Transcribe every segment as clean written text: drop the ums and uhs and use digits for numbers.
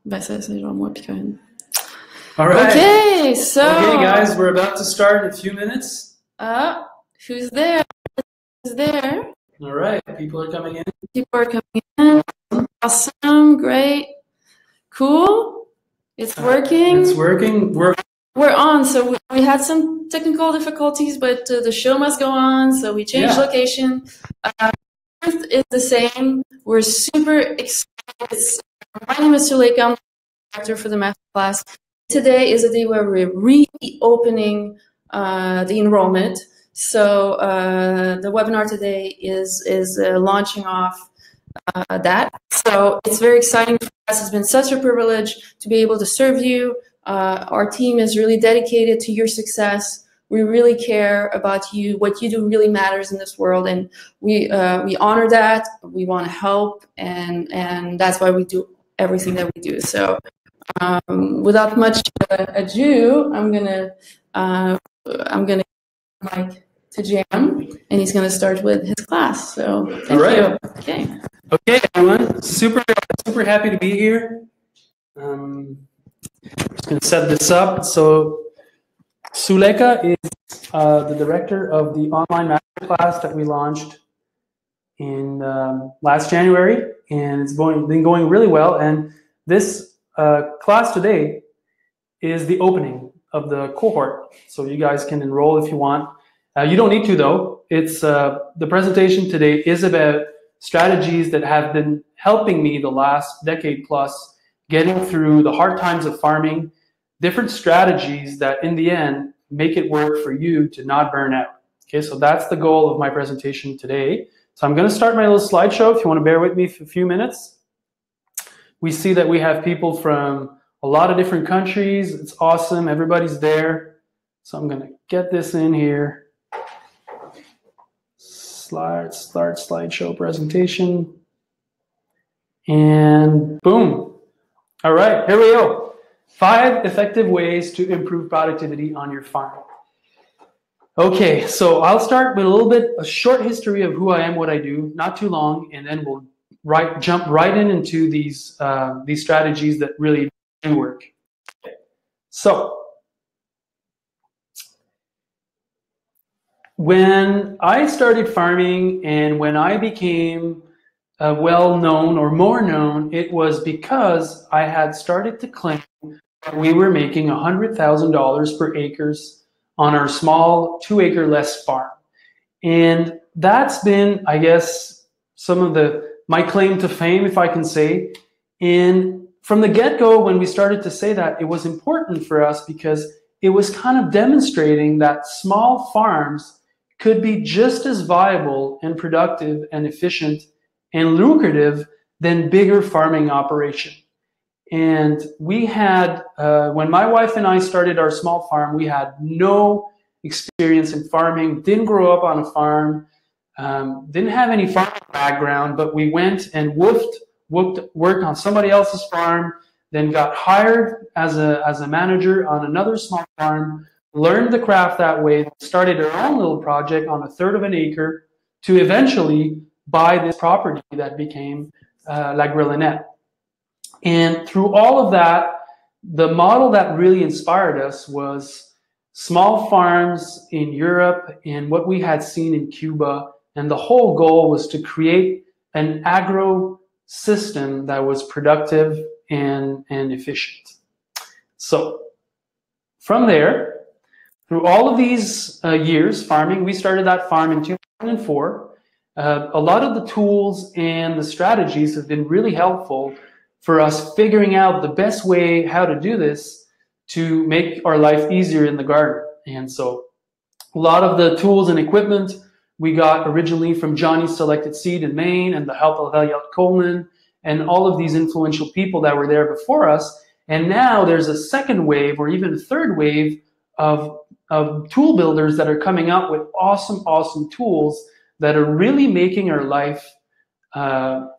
Ben ça, c'est genre moi puis Corinne. All right. Okay, so... Okay, guys, we're about to start in a few minutes. Who's there? Who's there? All right, people are coming in. People are coming in. Awesome, great, cool. It's working. It's working. We're on. So we had some technical difficulties, but the show must go on. So we changed location. It's the same. We're super excited. My name is Suleka. I'm the director for the Masterclass. Today is a day where we're reopening the enrollment. So the webinar today is launching off that. So it's very exciting for us. It's been such a privilege to be able to serve you. Our team is really dedicated to your success. We really care about you. What you do really matters in this world, and we honor that. We want to help, and that's why we do everything that we do. So without much ado, I'm gonna give Mike to Jam, and he's gonna start with his class. So thank you. Okay, everyone. Super happy to be here. Just gonna set this up. So Suleka is the director of the online masterclass that we launched in last January, and it's been going really well. And this class today is the opening of the cohort, so you guys can enroll if you want. You don't need to, though. It's the presentation today is about strategies that have been helping me the last decade plus, getting through the hard times of farming, different strategies that in the end make it work for you to not burn out. Okay, so that's the goal of my presentation today. So I'm going to start my little slideshow if you want to bear with me for a few minutes. We see that we have people from a lot of different countries. It's awesome. Everybody's there. So I'm going to get this in here. Start slideshow presentation. And boom. All right, here we go. 5 effective ways to improve productivity on your farm. Okay, so I'll start with a short history of who I am, what I do, not too long, and then we'll jump right into these strategies that really do work. Okay. So when I started farming and when I became well-known or more known, it was because I had started to claim that we were making $100,000 per acres on our small 2-acre less farm. And that's been, I guess, some of my claim to fame, if I can say. And from the get-go, when we started to say that, it was important for us because it was kind of demonstrating that small farms could be just as viable and productive and efficient and lucrative than bigger farming operation. And we had, when my wife and I started our small farm, we had no experience in farming, didn't grow up on a farm, didn't have any farming background, but we went and worked on somebody else's farm, then got hired as a manager on another small farm, learned the craft that way, started our own little project on 1/3 of an acre to eventually buy this property that became La Grelinette. And through all of that, the model that really inspired us was small farms in Europe and what we had seen in Cuba. And the whole goal was to create an agro system that was productive and efficient. So from there, through all of these years farming, we started that farm in 2004. A lot of the tools and the strategies have been really helpful for us figuring out the best way how to do this to make our life easier in the garden. And so a lot of the tools and equipment we got originally from Johnny's Selected Seed in Maine and the help of Elliot Coleman and all of these influential people that were there before us. And now there's a second wave or even a third wave of tool builders that are coming out with awesome tools that are really making our life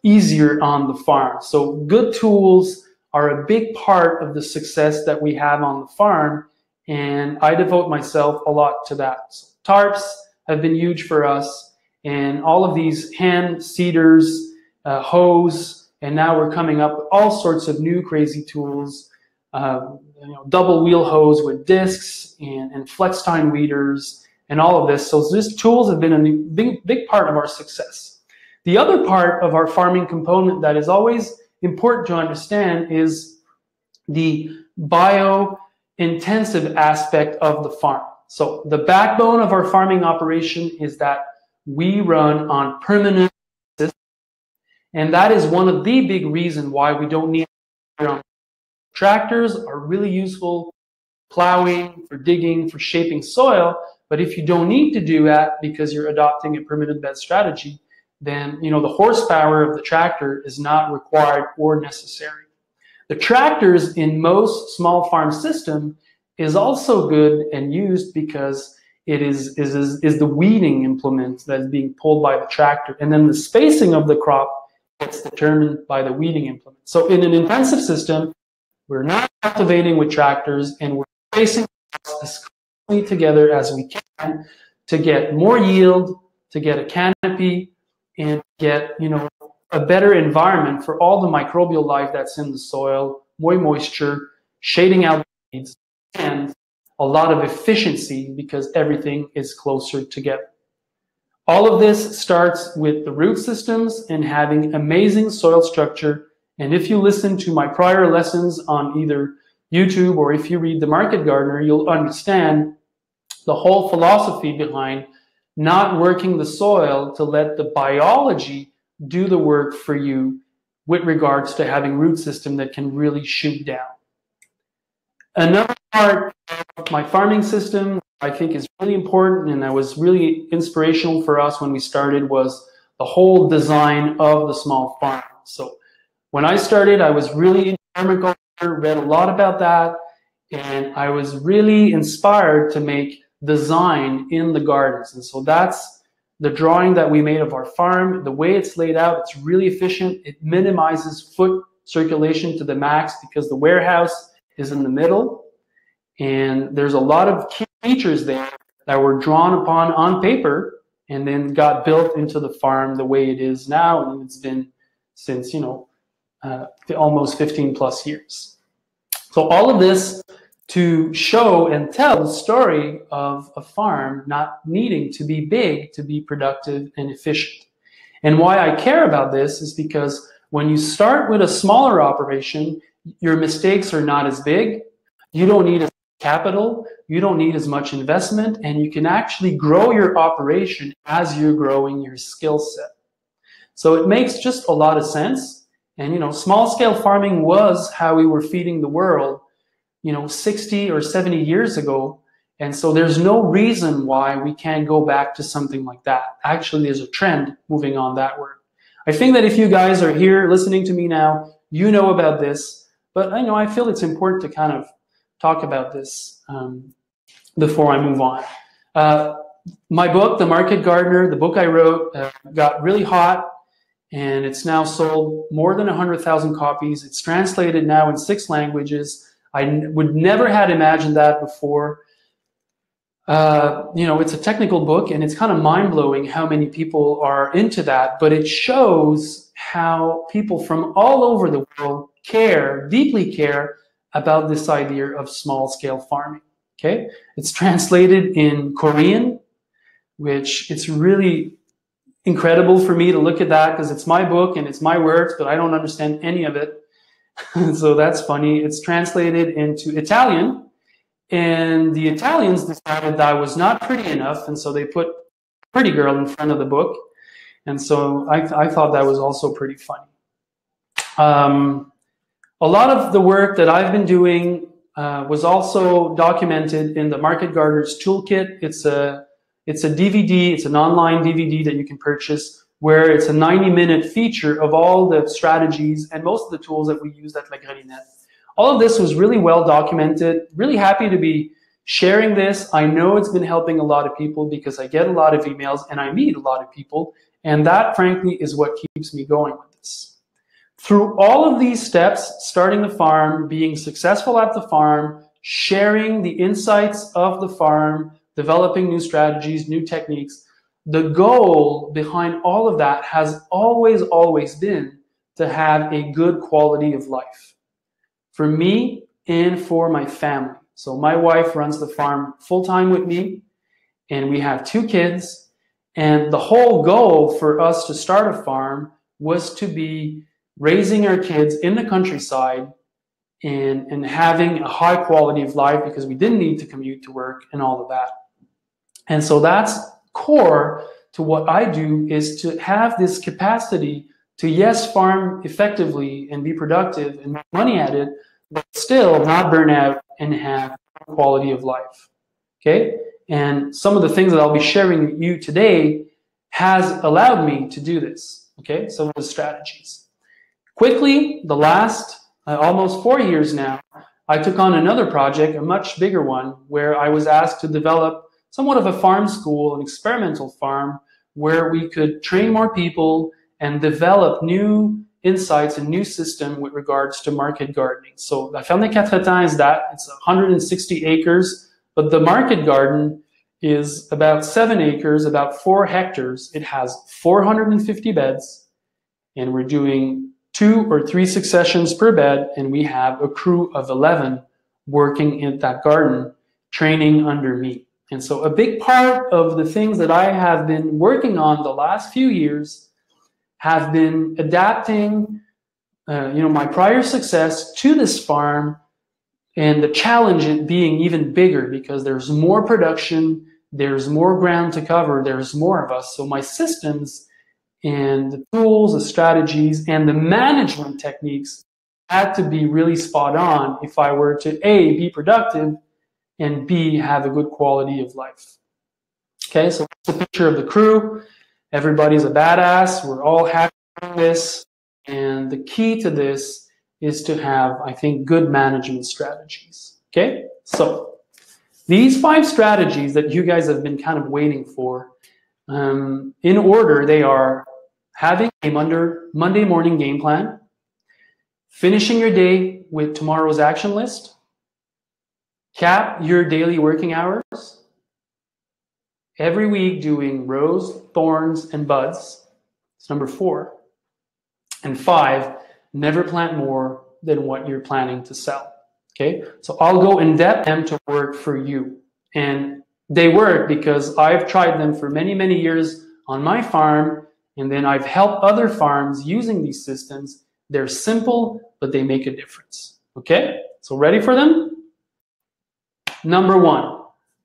easier on the farm. So good tools are a big part of the success that we have on the farm, and I devote myself a lot to that. So tarps have been huge for us, and all of these hand seeders, hoes, and now we're coming up with all sorts of new crazy tools, double wheel hose with discs and flex time weeders and all of this. So these tools have been a big part of our success. The other part of our farming component that is always important to understand is the bio-intensive aspect of the farm. So the backbone of our farming operation is that we run on permanent systems, and that is one of the big reasons why we don't need tractors. Are really useful plowing, for digging, for shaping soil, but if you don't need to do that because you're adopting a permanent bed strategy, then the horsepower of the tractor is not required or necessary. The tractors in most small farm system is also good and used because it is the weeding implement that is being pulled by the tractor, and then the spacing of the crop gets determined by the weeding implement. So in an intensive system, we're not cultivating with tractors, and we're spacing as closely together as we can to get more yield, to get a canopy, and get a better environment for all the microbial life that's in the soil, more moisture, shading out the weeds, and a lot of efficiency because everything is closer together. All of this starts with the root systems and having amazing soil structure. And if you listen to my prior lessons on either YouTube or if you read The Market Gardener, you'll understand the whole philosophy behind not working the soil to let the biology do the work for you with regards to having root system that can really shoot down. Another part of my farming system I think is really important and that was really inspirational for us when we started was the whole design of the small farm. So when I started, I was really into permaculture, read a lot about that, and I was really inspired to make design in the gardens. And so that's the drawing that we made of our farm. The way it's laid out, it's really efficient. It minimizes foot circulation to the max because the warehouse is in the middle. And there's a lot of key features there that were drawn upon on paper and then got built into the farm the way it is now. And it's been since, almost 15 plus years. So all of this to show and tell the story of a farm not needing to be big to be productive and efficient. And why I care about this is because when you start with a smaller operation, your mistakes are not as big. You don't need as much capital. You don't need as much investment, and you can actually grow your operation as you're growing your skill set. So it makes just a lot of sense. And, small scale farming was how we were feeding the world, 60 or 70 years ago. And so there's no reason why we can't go back to something like that. Actually, there's a trend moving on that word. I think that if you guys are here listening to me now, you know about this, but I feel it's important to kind of talk about this before I move on. My book, The Market Gardener, the book I wrote, got really hot. And it's now sold more than 100,000 copies. It's translated now in 6 languages. I would never had imagined that before. It's a technical book, and it's kind of mind-blowing how many people are into that. But it shows how people from all over the world deeply care about this idea of small-scale farming. Okay, it's translated in Korean, which it's really incredible for me to look at that because it's my book and it's my words, but I don't understand any of it. So that's funny. It's translated into Italian, and the Italians decided that I was not pretty enough, and so they put pretty girl in front of the book. And so I thought that was also pretty funny. A lot of the work that I've been doing was also documented in the Market Gardener's Toolkit. It's a DVD, it's an online DVD that you can purchase where it's a 90-minute feature of all the strategies and most of the tools that we use at La Grelinette. All of this was really well documented. Really happy to be sharing this. I know it's been helping a lot of people because I get a lot of emails and I meet a lot of people, and that frankly is what keeps me going with this. Through all of these steps, starting the farm, being successful at the farm, sharing the insights of the farm, developing new strategies, new techniques, the goal behind all of that has always been to have a good quality of life for me and for my family. So my wife runs the farm full-time with me, and we have 2 kids. And the whole goal for us to start a farm was to be raising our kids in the countryside and having a high quality of life, because we didn't need to commute to work and all of that. And so that's core to what I do, is to have this capacity to, yes, farm effectively and be productive and make money at it, but still not burn out and have quality of life. Okay? And some of the things that I'll be sharing with you today has allowed me to do this. Okay? Some of the strategies. Quickly, the last almost 4 years now, I took on another project, a much bigger one, where I was asked to develop somewhat of a farm school, an experimental farm, where we could train more people and develop new insights and new system with regards to market gardening. So La Ferme des Quatre Temps is that. It's 160 acres, but the market garden is about 7 acres, about 4 hectares. It has 450 beds, and we're doing 2 or 3 successions per bed, and we have a crew of 11 working in that garden, training under me. And so a big part of the things that I have been working on the last few years have been adapting my prior success to this farm, and the challenge it being even bigger because there's more production, there's more ground to cover, there's more of us. So my systems and the tools, the strategies, and the management techniques had to be really spot on if I were to A, be productive, and B, have a good quality of life. Okay, so that's the picture of the crew. Everybody's a badass. We're all happy with this. And the key to this is to have, I think, good management strategies. Okay, so these 5 strategies that you guys have been kind of waiting for, in order, they are having a Monday morning game plan, finishing your day with tomorrow's action list, cap your daily working hours, every week doing rows, thorns, and buds. It's number 4. And 5, never plant more than what you're planning to sell. Okay, so I'll go in depth and to work for you. And they work because I've tried them for many, many years on my farm, and then I've helped other farms using these systems. They're simple, but they make a difference. Okay, so ready for them? Number 1,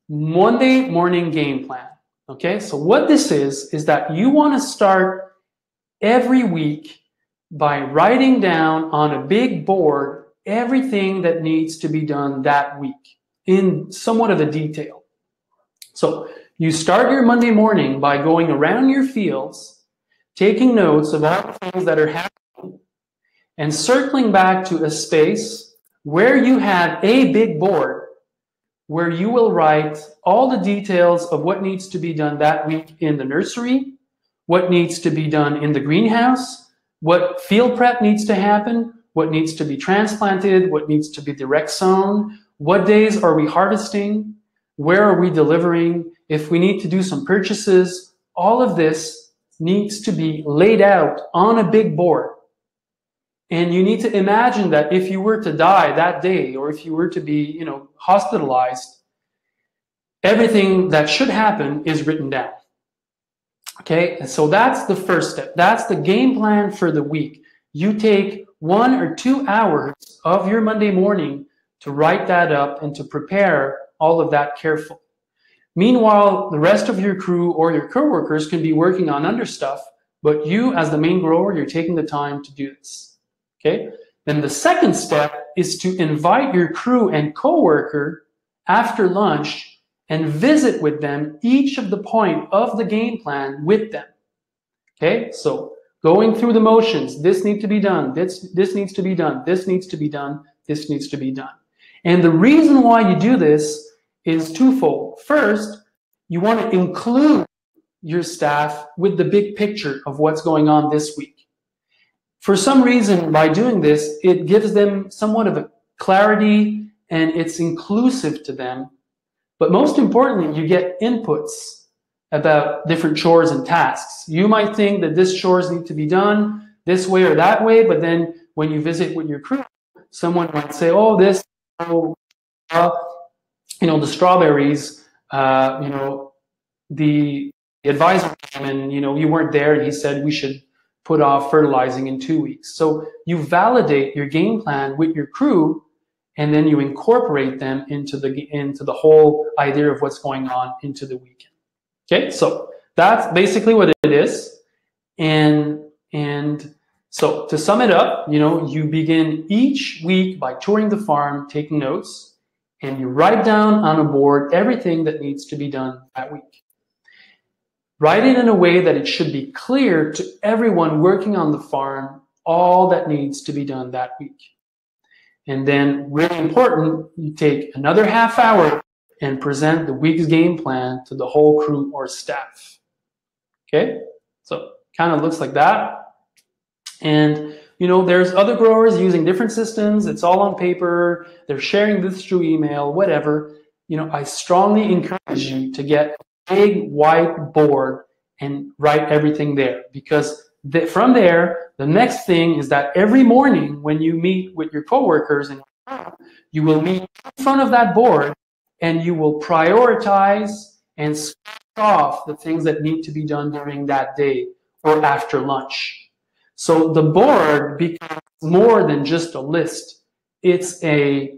Monday morning game plan. Okay, so what this is that you want to start every week by writing down on a big board everything that needs to be done that week in somewhat of a detail. So you start your Monday morning by going around your fields, taking notes of all the things that are happening, and circling back to a space where you have a big board where you will write all the details of what needs to be done that week in the nursery, what needs to be done in the greenhouse, what field prep needs to happen, what needs to be transplanted, what needs to be direct sown, what days are we harvesting, where are we delivering, if we need to do some purchases. All of this needs to be laid out on a big board. And you need to imagine that if you were to die that day, or if you were to be, hospitalized, everything that should happen is written down. Okay, and so that's the first step. That's the game plan for the week. You take 1 or 2 hours of your Monday morning to write that up and to prepare all of that carefully. Meanwhile, the rest of your crew or your co-workers can be working on other stuff, but you as the main grower, you're taking the time to do this. Okay, then the second step is to invite your crew and co-worker after lunch and visit with them each of the point of the game plan with them. Okay, so going through the motions, this needs to be done, this needs to be done, this needs to be done, this needs to be done. And the reason why you do this is twofold. First, you want to include your staff with the big picture of what's going on this week. For some reason, by doing this, it gives them somewhat of a clarity and it's inclusive to them. But most importantly, you get inputs about different chores and tasks. You might think that this chores need to be done, this way or that way, but then when you visit with your crew, someone might say, oh, this, the strawberries, the advisor came and, you weren't there and he said we should put off fertilizing in 2 weeks. So you validate your game plan with your crew, and then you incorporate them into the whole idea of what's going on into the weekend. Okay, so that's basically what it is. And so to sum it up, you begin each week by touring the farm, taking notes, and you write down on a board everything that needs to be done that week. Write it in a way that it should be clear to everyone working on the farm all that needs to be done that week. And then, really important, you take another half hour and present the week's game plan to the whole crew or staff. Okay? So, kind of looks like that. And, there's other growers using different systems. It's all on paper. They're sharing this through email, whatever. I strongly encourage you to get a big white board and write everything there, because from there, the next thing is that every morning when you meet with your coworkers, and you will meet in front of that board and you will prioritize and scratch off the things that need to be done during that day or after lunch. So the board becomes more than just a list. It's a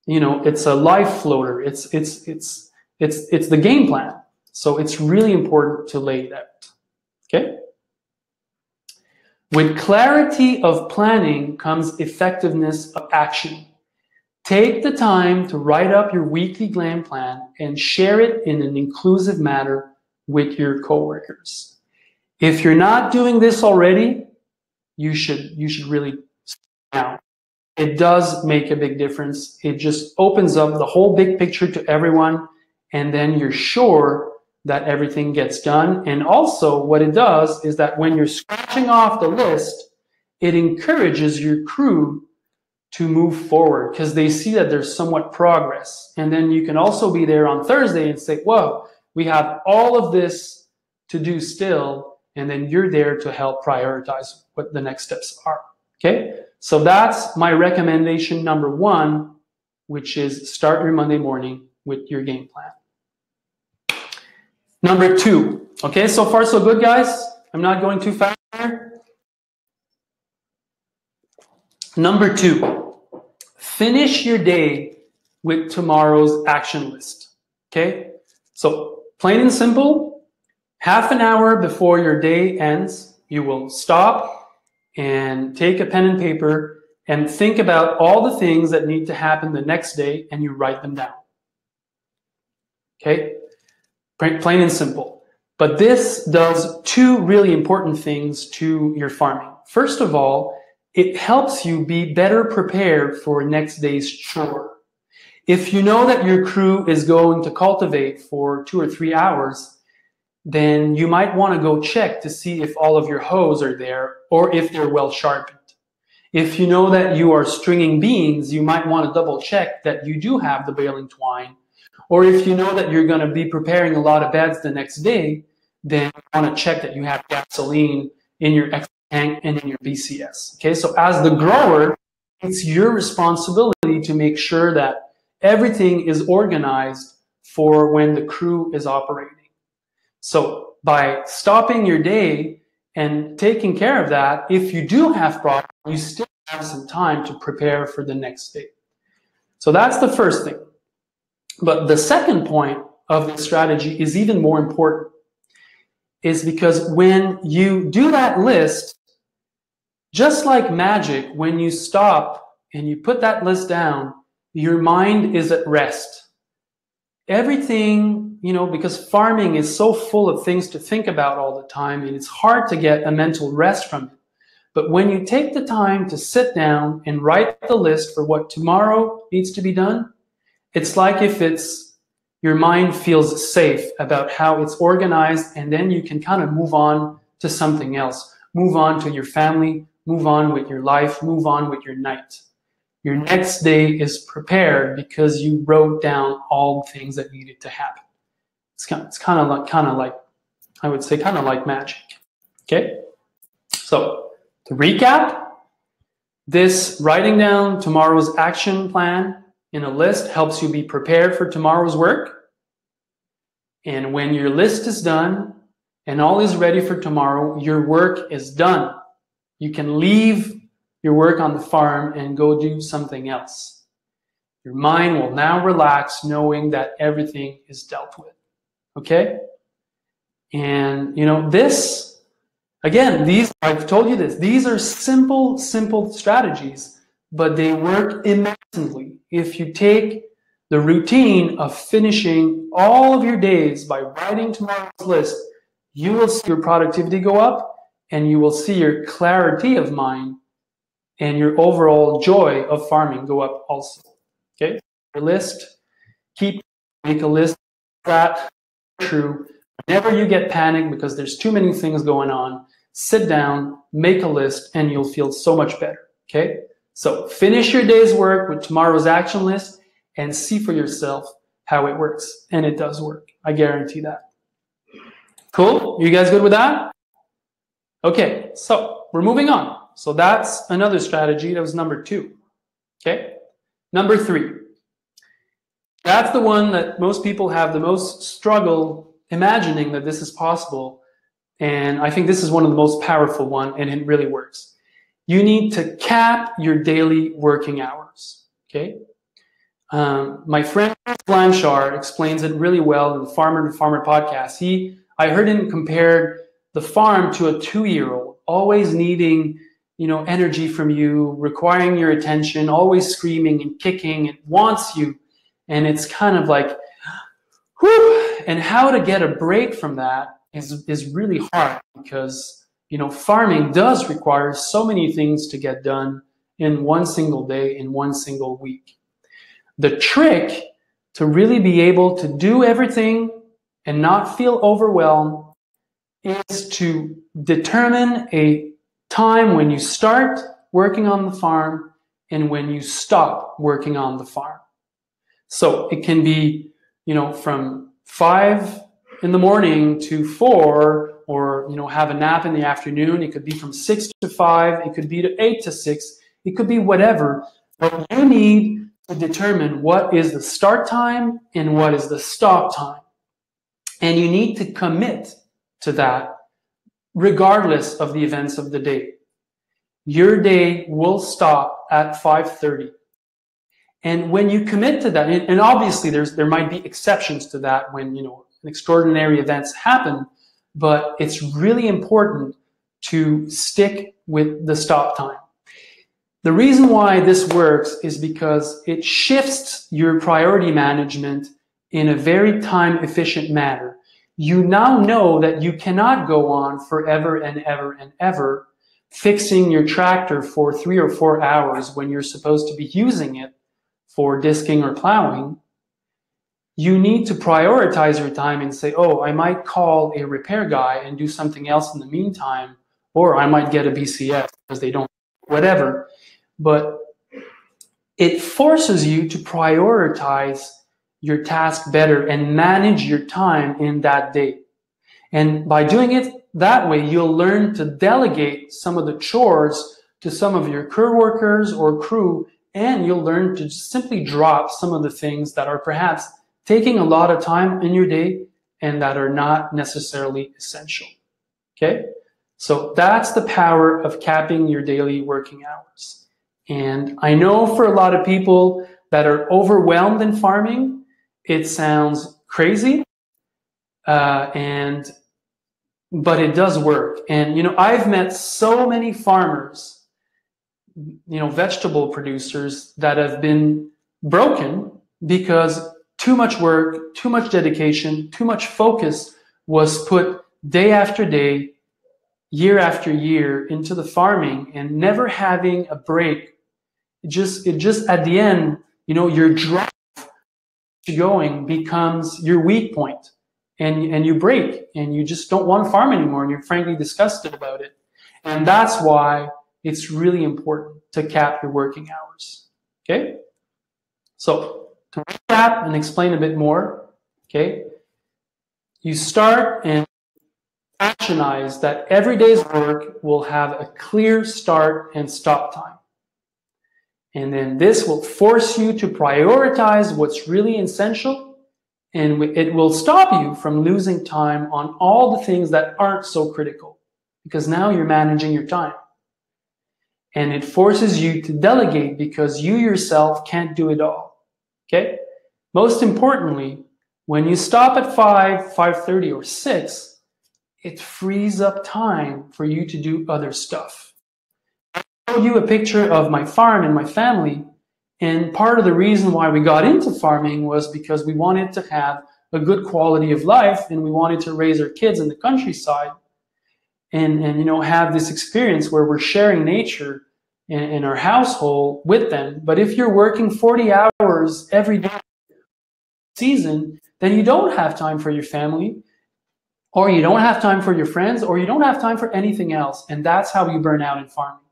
life floater. It's the game plan. So it's really important to lay it out. Okay? With clarity of planning comes effectiveness of action. Take the time to write up your weekly game plan and share it in an inclusive manner with your coworkers. If you're not doing this already, you should really start now. It does make a big difference. It just opens up the whole big picture to everyone, and then you're sure that everything gets done. And also what it does is that when you're scratching off the list, it encourages your crew to move forward because they see that there's somewhat progress. And then you can also be there on Thursday and say, whoa, we have all of this to do still. And then you're there to help prioritize what the next steps are. Okay? So that's my recommendation number 1, which is start your Monday morning with your game plan. Number 2. Okay, so far so good, guys. I'm not going too fast here. Number 2, finish your day with tomorrow's action list. Okay, so plain and simple, half an hour before your day ends, you will stop and take a pen and paper and think about all the things that need to happen the next day, and you write them down. Okay? Plain and simple. But this does 2 really important things to your farming. First of all, it helps you be better prepared for next day's chore. If you know that your crew is going to cultivate for 2 or 3 hours, then you might want to go check to see if all of your hoes are there or if they're well sharpened. If you know that you are stringing beans, you might want to double check that you do have the baling twine. Or if you know that you're going to be preparing a lot of beds the next day, then you want to check that you have gasoline in your extra tank and in your BCS. Okay, so as the grower, it's your responsibility to make sure that everything is organized for when the crew is operating. So by stopping your day and taking care of that, if you do have problems, you still have some time to prepare for the next day. So that's the first thing. But the second point of the strategy is even more important, is because when you do that list, just like magic, when you stop and you put that list down, your mind is at rest. Everything, because farming is so full of things to think about all the time, and it's hard to get a mental rest from it. But when you take the time to sit down and write the list for what tomorrow needs to be done, it's like if your mind feels safe about how it's organized, and then you can kind of move on to something else. Move on to your family, move on with your life, move on with your night. Your next day is prepared because you wrote down all the things that needed to happen. It's kind of like I would say, kind of like magic. Okay? So To recap, this writing down tomorrow's action plan in a list helps you be prepared for tomorrow's work. And when your list is done and all is ready for tomorrow, your work is done. You can leave your work on the farm and go do something else. Your mind will now relax knowing that everything is dealt with. Okay? And this, again, I've told you this, these are simple strategies, but they work immensely. If you take the routine of finishing all of your days by writing tomorrow's list, you will see your productivity go up, and you will see your clarity of mind and your overall joy of farming go up also. Okay? Your list, make a list of that. True. Whenever you get panicked because there's too many things going on, sit down, make a list, and you'll feel so much better. Okay? So finish your day's work with tomorrow's action list and see for yourself how it works. And it does work. I guarantee that. Cool? You guys good with that? Okay, so we're moving on. So that's another strategy. That was number 2. Okay? Number 3. That's the one that most people have the most struggle imagining that this is possible. And I think this is one of the most powerful one, and it really works. You need to cap your daily working hours. Okay? My friend Blanchard explains it really well in the Farmer to Farmer podcast. I heard him compare the farm to a 2-year-old, always needing, energy from you, requiring your attention, always screaming and kicking. It wants you. And it's kind of like, whew. And how to get a break from that is really hard because, farming does require so many things to get done in one single day, in one single week. The trick to really be able to do everything and not feel overwhelmed is to determine a time when you start working on the farm and when you stop working on the farm. So it can be, from 5 in the morning to 4, or, have a nap in the afternoon. It could be from 6 to 5. It could be to 8 to 6. It could be whatever. But you need to determine what is the start time and what is the stop time. And you need to commit to that regardless of the events of the day. Your day will stop at 5:30. And when you commit to that, and obviously there might be exceptions to that when, extraordinary events happen, but it's really important to stick with the stop time. The reason why this works is because it shifts your priority management in a very time-efficient manner. You now know that you cannot go on forever and ever and ever fixing your tractor for 3 or 4 hours when you're supposed to be using it for disking or plowing. You need to prioritize your time and say, oh, I might call a repair guy and do something else in the meantime, or I might get a BCS because they don't, whatever. But it forces you to prioritize your task better and manage your time in that day. And by doing it that way, you'll learn to delegate some of the chores to some of your co-workers or crew, and you'll learn to simply drop some of the things that are perhaps taking a lot of time in your day and that are not necessarily essential. Okay? So that's the power of capping your daily working hours. And I know for a lot of people that are overwhelmed in farming, it sounds crazy, but it does work. And, I've met so many farmers, vegetable producers that have been broken because too much work, too much dedication, too much focus was put day after day, year after year into the farming, and never having a break. It just at the end, your drive to going becomes your weak point, and you break, and you just don't want to farm anymore, and you're frankly disgusted about it. And that's why it's really important to cap your working hours. Okay? So to recap and explain a bit more, okay? You start and rationize that every day's work will have a clear start and stop time. And then this will force you to prioritize what's really essential, and it will stop you from losing time on all the things that aren't so critical, because now you're managing your time. And it forces you to delegate because you yourself can't do it all. Okay? Most importantly, when you stop at 5, 5:30 or 6, it frees up time for you to do other stuff. I showed you a picture of my farm and my family, and part of the reason why we got into farming was because we wanted to have a good quality of life, and we wanted to raise our kids in the countryside and you know, have this experience where we're sharing nature in our household with them. But if you're working 40 hours every day season, then you don't have time for your family, or you don't have time for your friends, or you don't have time for anything else. And that's how you burn out in farming.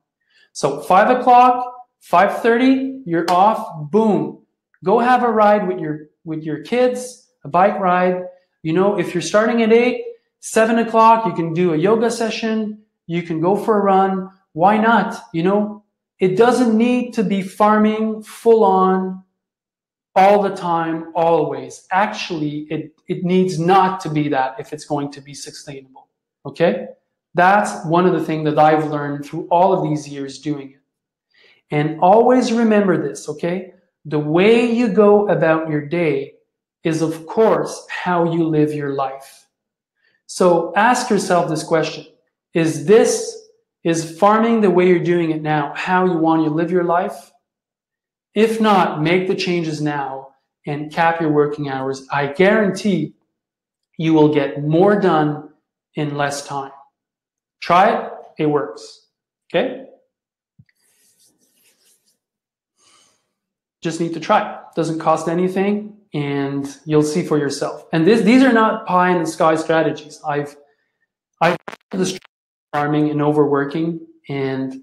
So 5 o'clock, 5:30, you're off, boom. Go have a ride with your kids, a bike ride. You know, if you're starting at 8, 7 o'clock, you can do a yoga session, you can go for a run. Why not? You know, it doesn't need to be farming full on all the time, always. Actually, it needs not to be that if it's going to be sustainable. Okay? That's one of the things that I've learned through all of these years doing it. And always remember this, okay? The way you go about your day is, of course, how you live your life. So ask yourself this question. Is farming the way you're doing it now how you want to live your life? If not, make the changes now and cap your working hours. I guarantee you will get more done in less time. Try it, it works. Okay? Just need to try it. Doesn't cost anything, and you'll see for yourself. And these are not pie in the sky strategies. I've the farming and overworking, and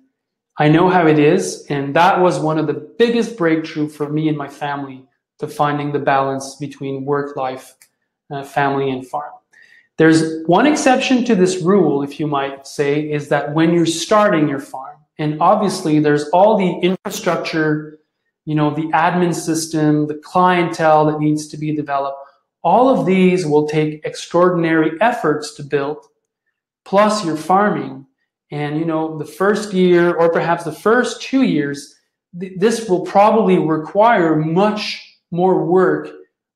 I know how it is, and that was one of the biggest breakthrough for me and my family to finding the balance between work life, family, and farm. There's one exception to this rule, if you might say, is that when you're starting your farm, and obviously there's all the infrastructure, you know, the admin system, the clientele that needs to be developed. All of these will take extraordinary efforts to build, plus your farming. And, you know, the first year or perhaps the first 2 years, this will probably require much more work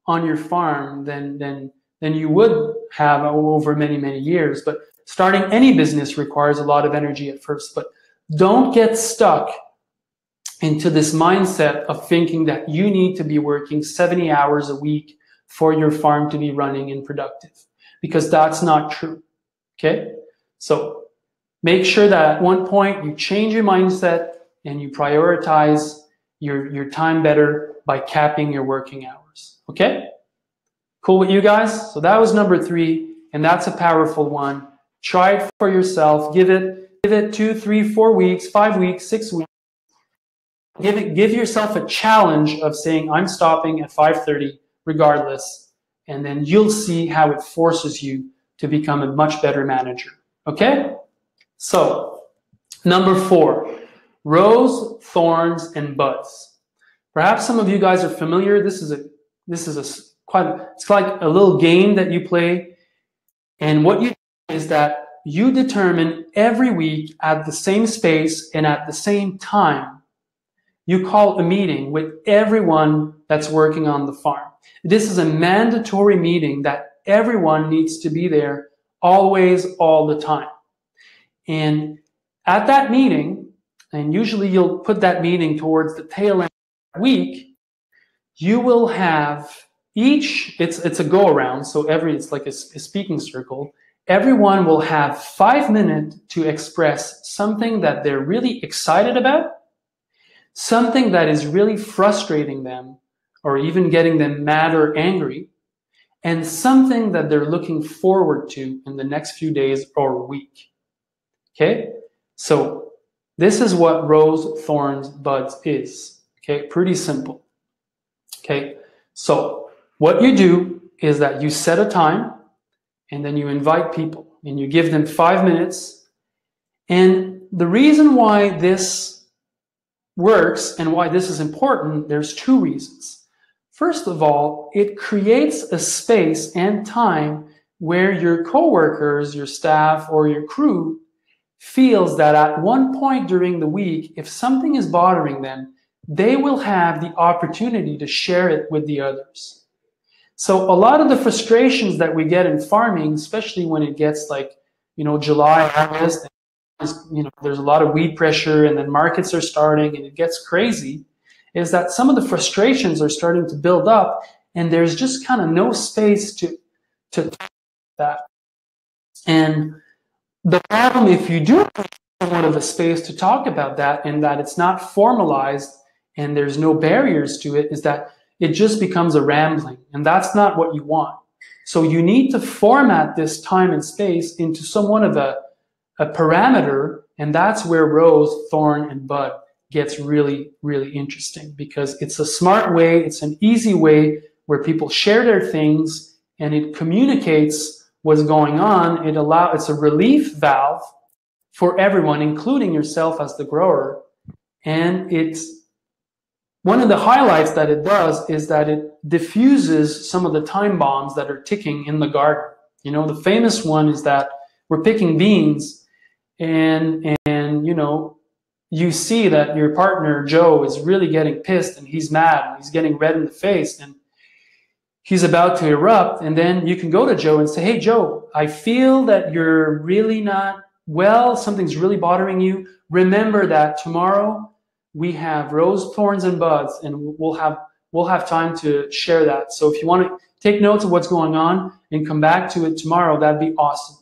on your farm than you would have over many, many years. But starting any business requires a lot of energy at first. But don't get stuck into this mindset of thinking that you need to be working 70 hours a week for your farm to be running and productive, because that's not true. Okay? So make sure that at one point you change your mindset and you prioritize your time better by capping your working hours. Okay? Cool with you guys? So that was number 3, and that's a powerful one. Try it for yourself. Give it 2, 3, 4 weeks, 5 weeks, 6 weeks. Give yourself a challenge of saying, I'm stopping at 5:30 regardless, and then you'll see how it forces you to become a much better manager. Okay? So, number 4, rows, thorns, and buds. Perhaps some of you guys are familiar. It's like a little game that you play, and what you do is that you determine every week at the same space and at the same time, you call a meeting with everyone that's working on the farm. This is a mandatory meeting that everyone needs to be there always, all the time. And at that meeting, and usually you'll put that meeting towards the tail end of the week, you will have it's a go around, so it's like a speaking circle. Everyone will have 5 minutes to express something that they're really excited about, something that is really frustrating them, or even getting them mad or angry, and something that they're looking forward to in the next few days or week. Okay? So this is what rows, thorns, buds is. Okay? Pretty simple. Okay? So what you do is that you set a time, and then you invite people. and you give them 5 minutes. And the reason why this works and why this is important, there's 2 reasons. First of all, it creates a space and time where your coworkers, your staff, or your crew feels that at one point during the week, if something is bothering them, they will have the opportunity to share it with the others. So a lot of the frustrations that we get in farming, especially when it gets like, July, August, there's a lot of weed pressure and then markets are starting and it gets crazy, is that some of the frustrations are starting to build up and there's just kind of no space to that. And the problem, if you do have somewhat of a space to talk about that and that it's not formalized and there's no barriers to it, is that it just becomes a rambling, and that's not what you want. So you need to format this time and space into somewhat of a parameter, and that's where rose, thorn, and bud gets really, really interesting, because it's a smart way, it's an easy way where people share their things and it communicates what's going on. It's a relief valve for everyone, including yourself as the grower. And it's one of the highlights that it does is that it diffuses some of the time bombs that are ticking in the garden. The famous one is that we're picking beans and you see that your partner, Joe, is really getting pissed and he's mad and he's getting red in the face and he's about to erupt. And then you can go to Joe and say, hey, Joe, I feel that you're really not well. Something's really bothering you. Remember that tomorrow we have rose, thorns, and buds, and we'll have time to share that. So if you want to take notes of what's going on and come back to it tomorrow, that'd be awesome.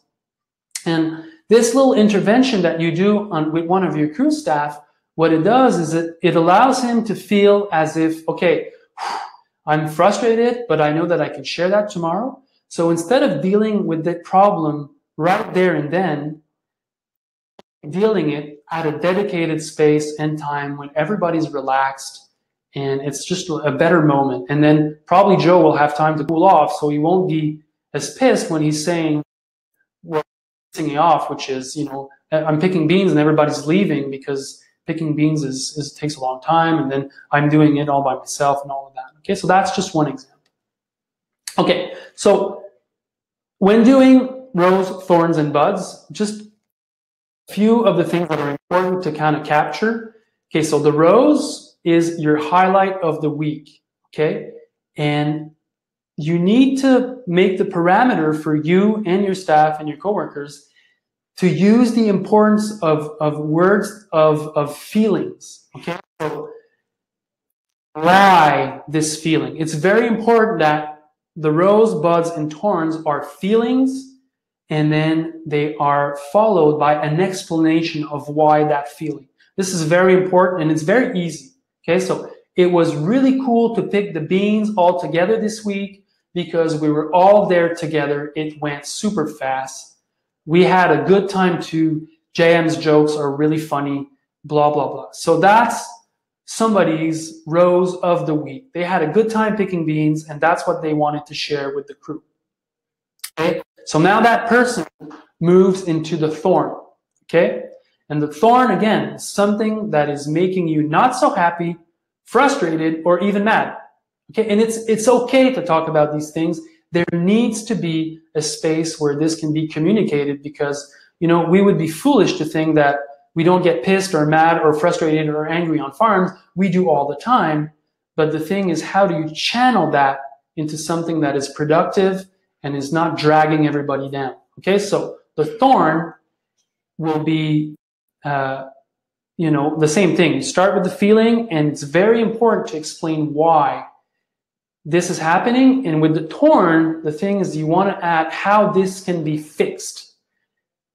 And this little intervention that you do with one of your crew staff, what it does is it allows him to feel as if, okay, I'm frustrated, but I know that I can share that tomorrow. So instead of dealing with the problem right there and then, dealing it at a dedicated space and time when everybody's relaxed and it's just a better moment. And then probably Joe will have time to cool off, so he won't be as pissed when he's saying, well, pissing me off, which is, I'm picking beans and everybody's leaving because picking beans takes a long time, and then I'm doing it all by myself and all of that. Okay, so that's just one example. Okay, so when doing rose, thorns, and buds, just a few of the things that are important to kind of capture. Okay, so the rose is your highlight of the week, okay? And you need to make the parameter for you and your staff and your coworkers to use the importance of words of feelings, okay? So why this feeling? It's very important that the rose, buds, and thorns are feelings, and then they are followed by an explanation of why that feeling. This is very important, and it's very easy. Okay, so it was really cool to pick the beans all together this week because we were all there together. It went super fast. We had a good time too. JM's jokes are really funny, blah, blah, blah. So that's somebody's rose of the week. They had a good time picking beans, and that's what they wanted to share with the crew. Okay? So now that person moves into the thorn, okay? And the thorn, again, is something that is making you not so happy, frustrated, or even mad, okay? And it's okay to talk about these things. There needs to be a space where this can be communicated, because, we would be foolish to think that we don't get pissed or mad or frustrated or angry on farms. We do all the time. But the thing is, how do you channel that into something that is productive and is not dragging everybody down? Okay, so the thorn will be, the same thing. You start with the feeling, and it's very important to explain why this is happening. And with the thorn, the thing is, you want to add how this can be fixed.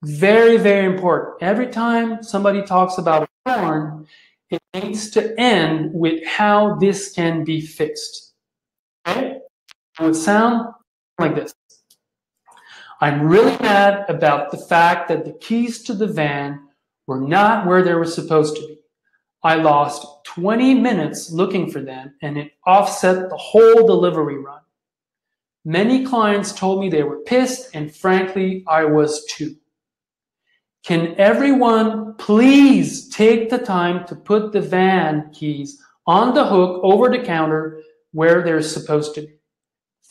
Very, very important. Every time somebody talks about a thorn, it needs to end with how this can be fixed. Okay? It would sound like this. I'm really mad about the fact that the keys to the van were not where they were supposed to be. I lost 20 minutes looking for them, and it offset the whole delivery run. Many clients told me they were pissed, and frankly, I was too. Can everyone please take the time to put the van keys on the hook over the counter where they're supposed to be?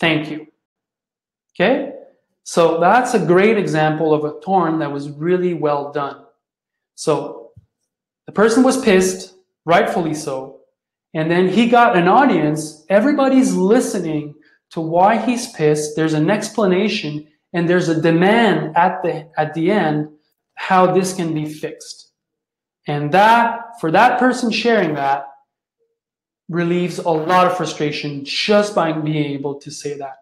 Thank you. Okay? So that's a great example of a torn that was really well done. So the person was pissed, rightfully so, and then he got an audience. Everybody's listening to why he's pissed. There's an explanation, and there's a demand at the end how this can be fixed. And that, for that person sharing that, relieves a lot of frustration just by being able to say that.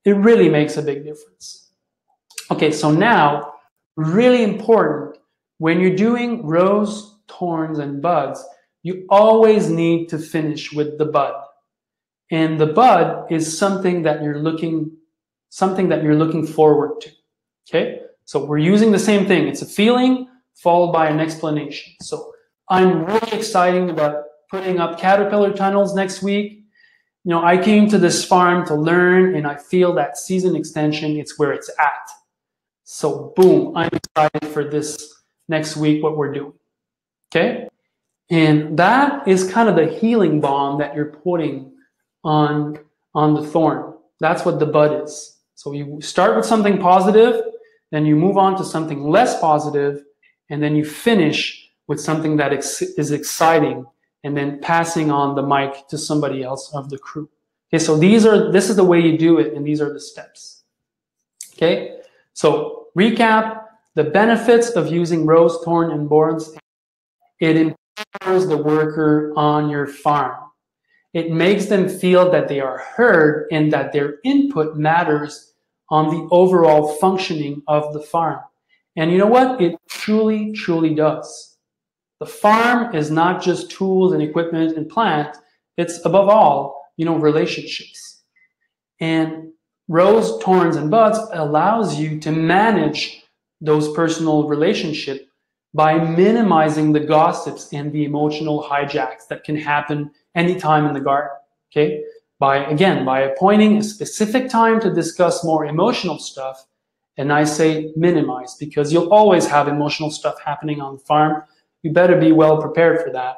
It really makes a big difference. Okay, so now, really important, when you're doing rows, thorns, and buds, you always need to finish with the bud. And the bud is something that you're looking forward to. Okay? So we're using the same thing. It's a feeling followed by an explanation. So I'm really excited about putting up caterpillar tunnels next week. You know, I came to this farm to learn, and I feel that season extension, it's where it's at. So boom, I'm excited for this next week, what we're doing. Okay? And that is kind of the healing balm that you're putting on the thorn. That's what the bud is. So you start with something positive, then you move on to something less positive, and then you finish with something that is exciting, and then passing on the mic to somebody else of the crew. Okay, so this is the way you do it, and these are the steps. Okay, so recap the benefits of using rows, thorn, and boards. It empowers the worker on your farm. It makes them feel that they are heard and that their input matters on the overall functioning of the farm. And you know what? It truly, truly does. The farm is not just tools and equipment and plant. It's above all, relationships. And rows, thorns, and buds allows you to manage those personal relationships by minimizing the gossips and the emotional hijacks that can happen anytime in the garden. Okay? By appointing a specific time to discuss more emotional stuff, and I say minimize, because you'll always have emotional stuff happening on the farm. You better be well prepared for that.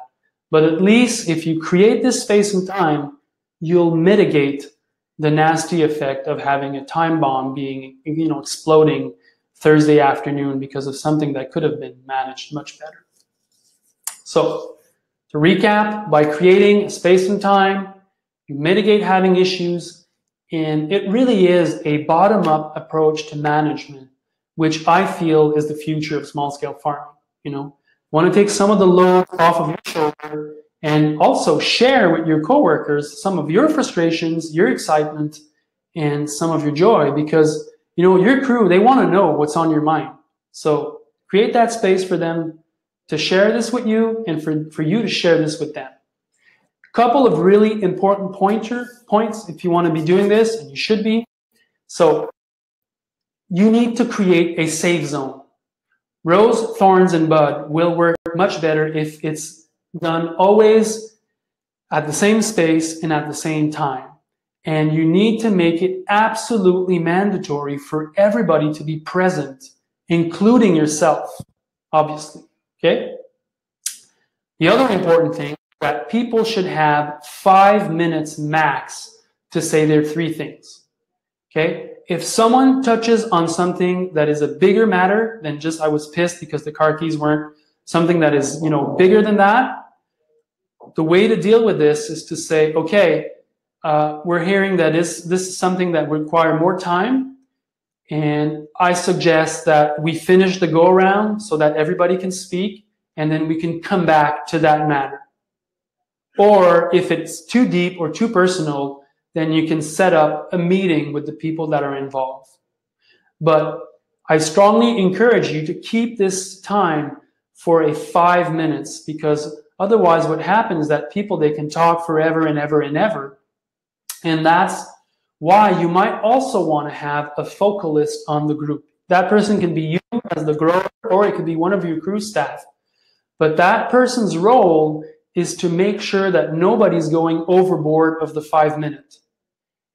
But at least if you create this space and time, you'll mitigate the nasty effect of having a time bomb being, exploding Thursday afternoon because of something that could have been managed much better. So, to recap, by creating a space and time, you mitigate having issues, and it really is a bottom-up approach to management, which I feel is the future of small-scale farming. Want to take some of the load off of your shoulder and also share with your coworkers some of your frustrations, your excitement, and some of your joy, because your crew, they want to know what's on your mind. So create that space for them to share this with you, and for you to share this with them. A couple of really important points if you want to be doing this, and you should be. So you need to create a safe zone. Rows, thorns, and bud will work much better if it's done always at the same space and at the same time. And you need to make it absolutely mandatory for everybody to be present, including yourself, obviously. Okay? The other important thing is that people should have 5 minutes max to say their 3 things. Okay? If someone touches on something that is a bigger matter than just I was pissed because the car keys weren't, something that is, bigger than that, the way to deal with this is to say, okay, we're hearing that this is something that would require more time, and I suggest that we finish the go-around so that everybody can speak, and then we can come back to that matter. Or if it's too deep or too personal, then you can set up a meeting with the people that are involved. But I strongly encourage you to keep this time for 5 minutes, because otherwise what happens is that people, they can talk forever and ever and ever. And that's why you might also want to have a focalist on the group. That person can be you as the grower, or it could be one of your crew staff. But that person's role is to make sure that nobody's going overboard of the 5 minutes.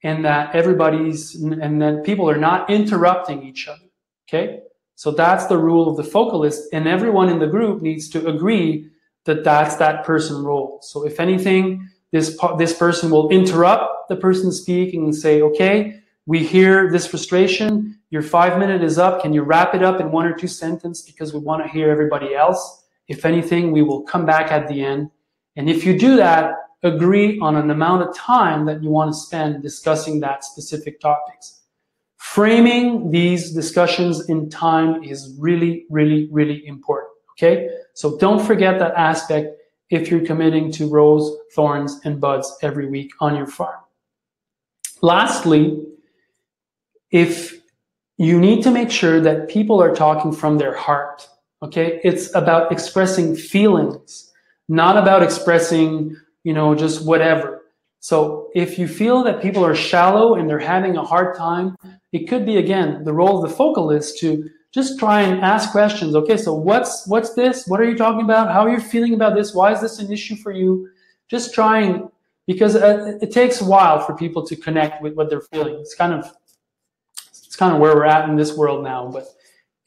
and that and that people are not interrupting each other. Okay, so that's the rule of the focalist, and everyone in the group needs to agree that that's that person's role. So if anything, this person will interrupt the person speaking and say, okay, we hear this frustration, your 5 minute is up, can you wrap it up in 1 or 2 sentences because we want to hear everybody else. If anything, we will come back at the end. And if you do that, agree on an amount of time that you want to spend discussing that specific topics. Framing these discussions in time is really, really, really important, okay? So don't forget that aspect if you're committing to rose, thorns, and buds every week on your farm. Lastly, if you need to make sure that people are talking from their heart, okay? It's about expressing feelings, not about expressing, just whatever. So if you feel that people are shallow and they're having a hard time, it could be, again, the role of the focalist to just try and ask questions. Okay, so what's this? What are you talking about? How are you feeling about this? Why is this an issue for you? Just trying, because it takes a while for people to connect with what they're feeling. It's kind of where we're at in this world now, but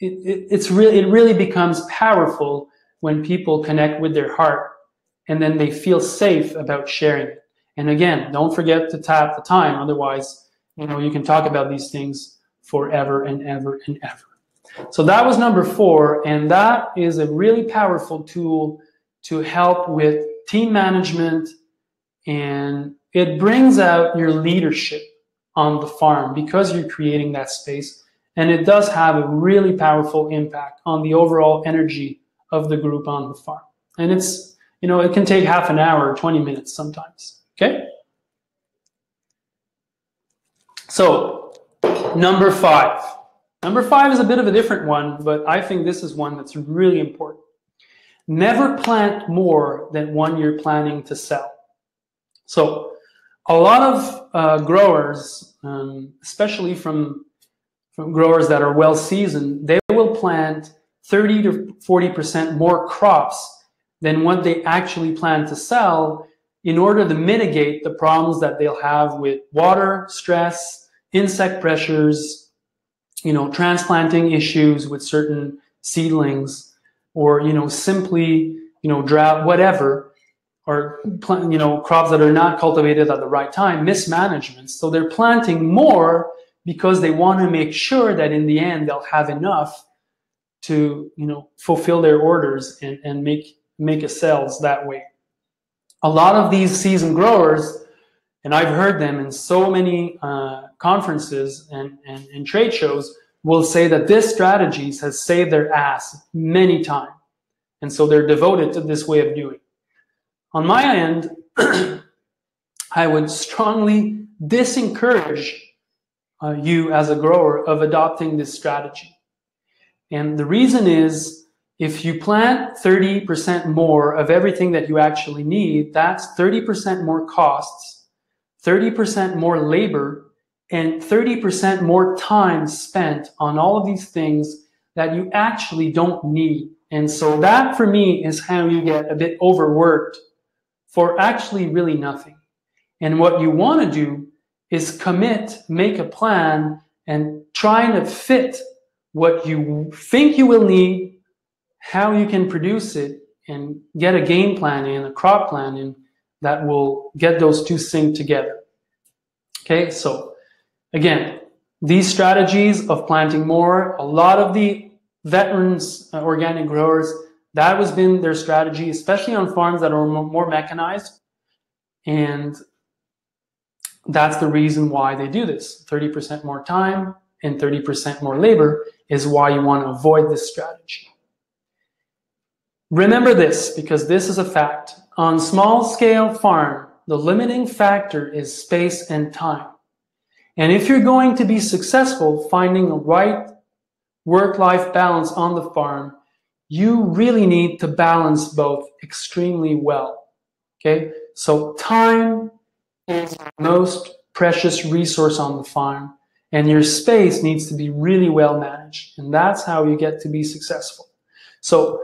it really becomes powerful when people connect with their heart and then they feel safe about sharing it. And again, don't forget to tap the time. Otherwise, you can talk about these things forever and ever and ever. So that was number 4, and that is a really powerful tool to help with team management, and it brings out your leadership on the farm because you're creating that space, and it does have a really powerful impact on the overall energy of the group on the farm. And it's, it can take half an hour or 20 minutes sometimes, okay? So, number 5. Number 5 is a bit of a different one, but I think this is one that's really important. Never plant more than one you're planning to sell. So a lot of growers, especially from growers that are well seasoned, they will plant 30 to 40% more crops than what they actually plan to sell in order to mitigate the problems that they'll have with water, stress, insect pressures, transplanting issues with certain seedlings, or, simply, drought, whatever, or, crops that are not cultivated at the right time, mismanagement. So they're planting more because they want to make sure that in the end they'll have enough to, fulfill their orders and make a sales that way. A lot of these seasoned growers, and I've heard them in so many conferences and trade shows, will say that this strategy has saved their ass many times. And so they're devoted to this way of doing. On my end, I would strongly discourage you as a grower of adopting this strategy. And the reason is, if you plant 30% more of everything that you actually need, that's 30% more costs, 30% more labor, and 30% more time spent on all of these things that you actually don't need. And so that, for me, is how you get a bit overworked for actually really nothing. And what you want to do is commit, make a plan, and try to fit what you think you will need, how you can produce it, and get a game plan in, a crop plan in, that will get those two synced together. Okay, so again, these strategies of planting more, a lot of the veterans, organic growers, that has been their strategy, especially on farms that are more mechanized. And that's the reason why they do this. 30% more time and 30% more labor is why you want to avoid this strategy. Remember this, because this is a fact. On small-scale farm, the limiting factor is space and time. And if you're going to be successful finding a right work-life balance on the farm, you really need to balance both extremely well. Okay? So time is the most precious resource on the farm, and your space needs to be really well managed. And that's how you get to be successful. So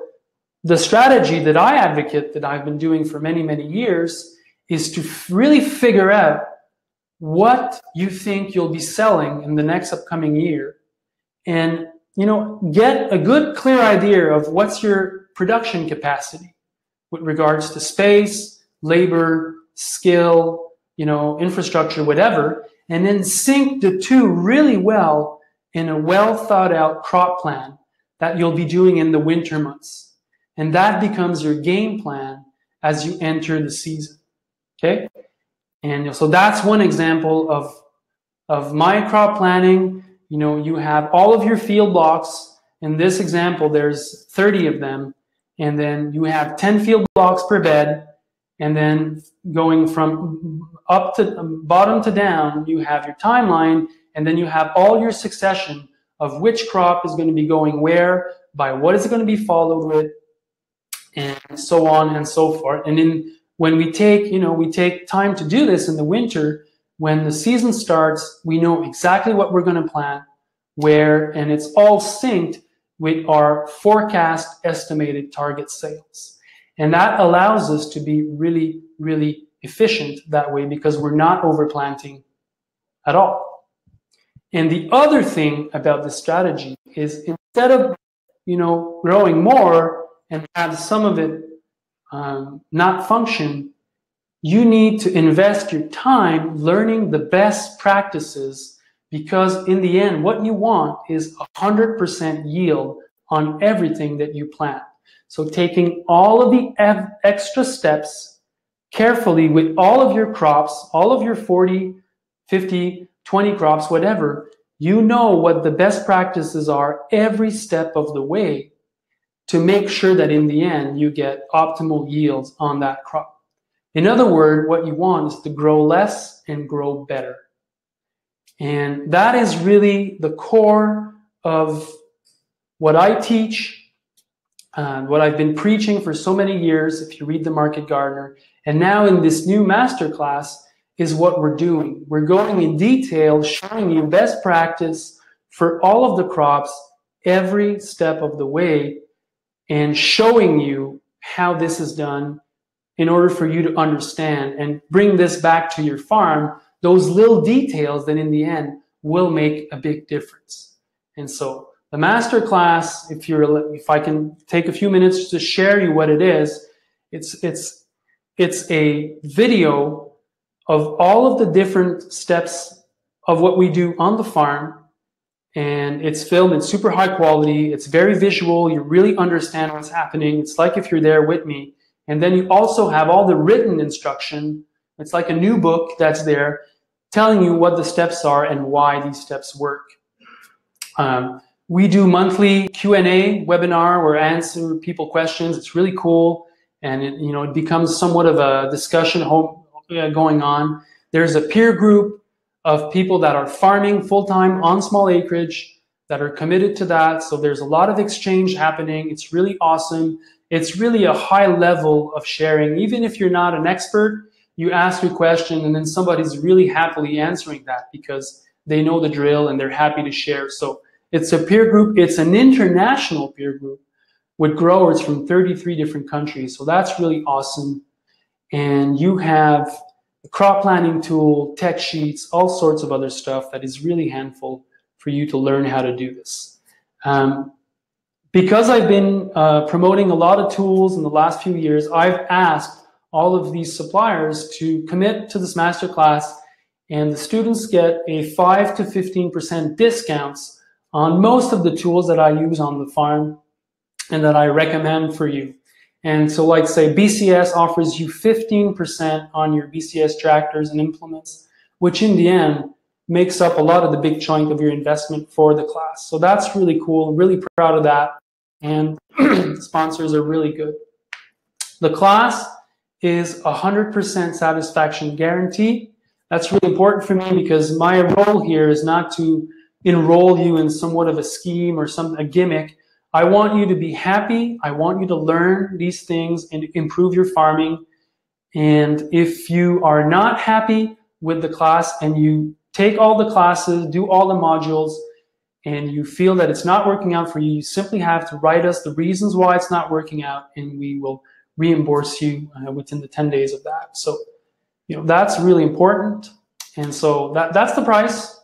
the strategy that I advocate, that I've been doing for many, many years, is to really figure out what you think you'll be selling in the next upcoming year, and get a good clear idea of what's your production capacity with regards to space, labor, skill, infrastructure, whatever, and then sync the two really well in a well thought out crop plan that you'll be doing in the winter months. And that becomes your game plan as you enter the season. Okay? And so that's one example of my crop planning. You have all of your field blocks. In this example, there's 30 of them. And then you have 10 field blocks per bed. And then going from up to bottom to down, you have your timeline. And then you have all your succession of which crop is going to be going where, by what is it going to be followed with, and so on and so forth. And then when we take time to do this in the winter, when the season starts, we know exactly what we're going to plant, where, and it's all synced with our forecast estimated target sales. And that allows us to be really, really efficient that way, because we're not overplanting at all. And the other thing about this strategy is, instead of growing more and have some of it not function, you need to invest your time learning the best practices, because in the end, what you want is 100% yield on everything that you plant. So taking all of the extra steps carefully with all of your crops, all of your 40, 50, 20 crops, whatever, you know what the best practices are every step of the way to make sure that in the end you get optimal yields on that crop. In other words, what you want is to grow less and grow better. And that is really the core of what I teach, what I've been preaching for so many years, if you read The Market Gardener. And now in this new masterclass is what we're doing. We're going in detail, showing you best practice for all of the crops every step of the way, and showing you how this is done in order for you to understand and bring this back to your farm, those little details that in the end will make a big difference. And so the masterclass, if I can take a few minutes to share you what it is, it's a video of all of the different steps of what we do on the farm. And it's filmed in super high quality. It's very visual. You really understand what's happening. It's like if you're there with me. And then you also have all the written instruction. It's like a new book that's there telling you what the steps are and why these steps work. We do monthly Q&A webinar where I answer people questions. It's really cool. And it becomes somewhat of a discussion going on. There's a peer group of people that are farming full-time on small acreage that are committed to that. So there's a lot of exchange happening. It's really awesome. It's really a high level of sharing. Even if you're not an expert, you ask your question and then somebody's really happily answering that because they know the drill and they're happy to share. So it's a peer group. It's an international peer group with growers from 33 different countries. So that's really awesome. And you have a crop planning tool, tech sheets, all sorts of other stuff that is really handful for you to learn how to do this. Because I've been promoting a lot of tools in the last few years, I've asked all of these suppliers to commit to this masterclass, and the students get a 5 to 15% discounts on most of the tools that I use on the farm and that I recommend for you. And so like say BCS offers you 15% on your BCS tractors and implements, which in the end makes up a lot of the big chunk of your investment for the class. So that's really cool. I'm really proud of that. And sponsors are really good. The class is 100% satisfaction guarantee. That's really important for me because my role here is not to enroll you in somewhat of a scheme or a gimmick. I want you to be happy. I want you to learn these things and improve your farming. And if you are not happy with the class and you take all the classes, do all the modules, and you feel that it's not working out for you, you simply have to write us the reasons why it's not working out, and we will reimburse you within the 10 days of that. So, that's really important. And so that's the price.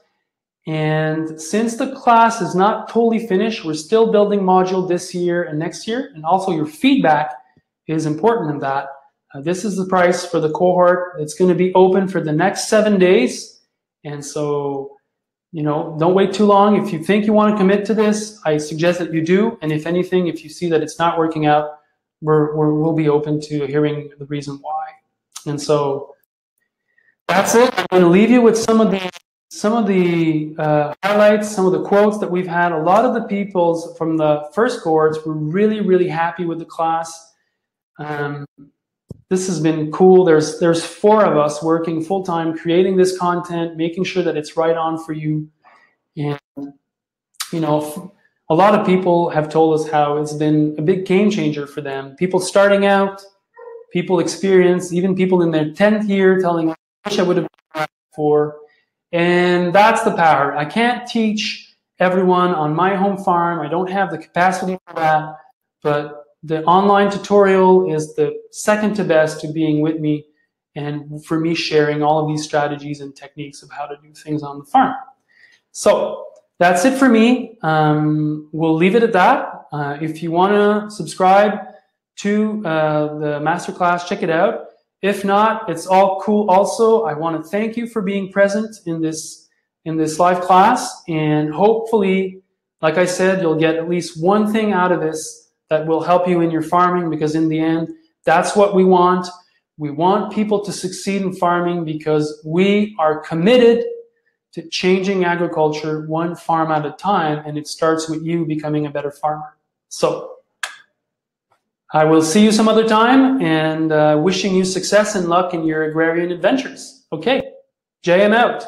And since the class is not totally finished, we're still building module this year and next year. And also your feedback is important in that. This is the price for the cohort. It's going to be open for the next 7 days. And so, you know, don't wait too long. If you think you want to commit to this, I suggest that you do. And if anything, if you see that it's not working out, we'll be open to hearing the reason why. And so that's it. I'm going to leave you with some of the highlights, some of the quotes that we've had. A lot of the people from the first cohorts were really, really happy with the class. This has been cool. There's 4 of us working full-time, creating this content, making sure that it's right on for you. And, you know, a lot of people have told us how it's been a big game changer for them. People starting out, people experienced, even people in their 10th year telling us, I wish I would have done that before. And that's the power. I can't teach everyone on my home farm. I don't have the capacity for that. But the online tutorial is the second to best to being with me and for me sharing all of these strategies and techniques of how to do things on the farm. So that's it for me. We'll leave it at that. If you want to subscribe to the masterclass, check it out. If not, it's all cool also. I want to thank you for being present in this live class. And hopefully, like I said, you'll get at least one thing out of this that will help you in your farming, because in the end, that's what we want. We want people to succeed in farming because we are committed to changing agriculture one farm at a time, and it starts with you becoming a better farmer. So I will see you some other time, and wishing you success and luck in your agrarian adventures. Okay, JM out.